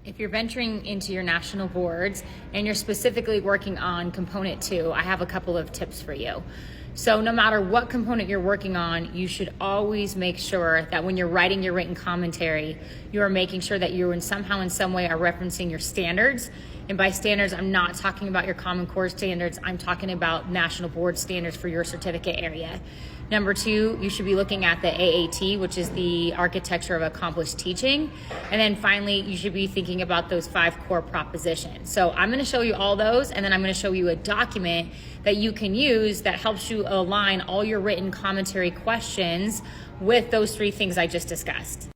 If you're venturing into your national boards and you're specifically working on component 2, I have a couple of tips for you. So no matter what component you're working on, you should always make sure that when you're writing your written commentary, you are making sure that you somehow in some way are referencing your standards. And by standards, I'm not talking about your Common Core standards. I'm talking about national board standards for your certificate area. Number 2, you should be looking at the AAT, which is the Architecture of Accomplished Teaching. And then finally, you should be thinking about those 5 core propositions. So I'm going to show you all those, and then I'm going to show you a document that you can use that helps you align all your written commentary questions with those 3 things I just discussed.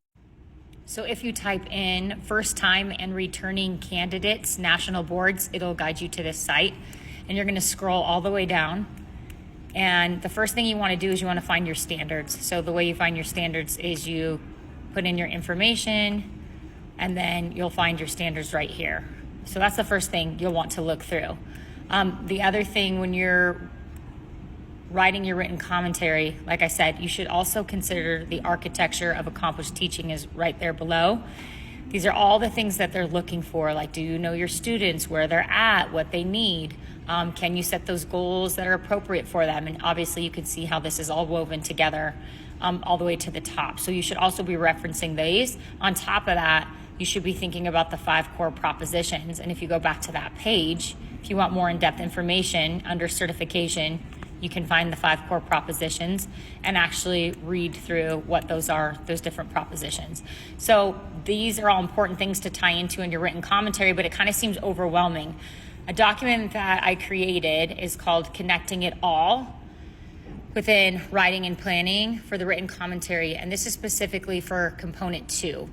So if you type in first time and returning candidates, national boards, it'll guide you to this site. And you're going to scroll all the way down. And the first thing you want to do is you want to find your standards. So the way you find your standards is you put in your information and then you'll find your standards right here. So that's the first thing you'll want to look through. The other thing when you're writing your written commentary, like I said, you should also consider the Architecture of Accomplished Teaching is right there below. These are all the things that they're looking for, like do you know your students, where they're at, what they need? Can you set those goals that are appropriate for them? And obviously you can see how this is all woven together all the way to the top. So you should also be referencing these. On top of that, you should be thinking about the 5 core propositions. And if you go back to that page, if you want more in-depth information under certification, you can find the 5 core propositions and actually read through what those are, those different propositions. So these are all important things to tie into in your written commentary, but it kind of seems overwhelming. A document that I created is called Connecting It All within Writing and Planning for the written commentary, and this is specifically for component 2.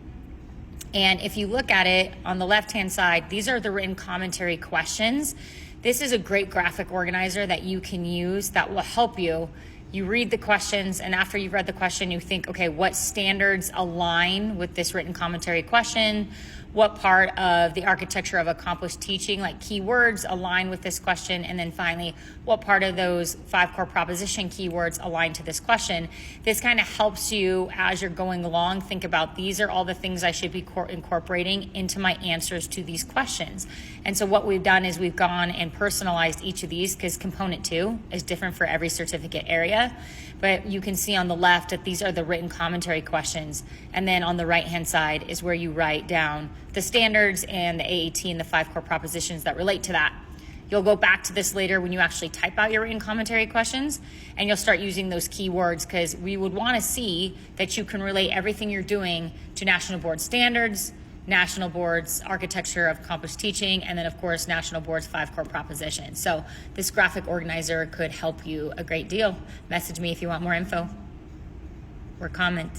And if you look at it on the left-hand side, these are the written commentary questions. This is a great graphic organizer that you can use that will help you. You read the questions, and after you've read the question, you think, okay, what standards align with this written commentary question? What part of the Architecture of Accomplished Teaching, like keywords, align with this question? And then finally, what part of those 5 core proposition keywords align to this question? This kind of helps you as you're going along think about these are all the things I should be incorporating into my answers to these questions. And so what we've done is we've gone and personalized each of these because component 2 is different for every certificate area. But you can see on the left that these are the written commentary questions. And then on the right-hand side is where you write down the standards and the AAT and the 5 core propositions that relate to that. You'll go back to this later when you actually type out your written commentary questions, and you'll start using those keywords because we would want to see that you can relate everything you're doing to national board standards, national board's Architecture of Accomplished Teaching, and then of course national board's 5 core propositions. So this graphic organizer could help you a great deal. Message me if you want more info or comment.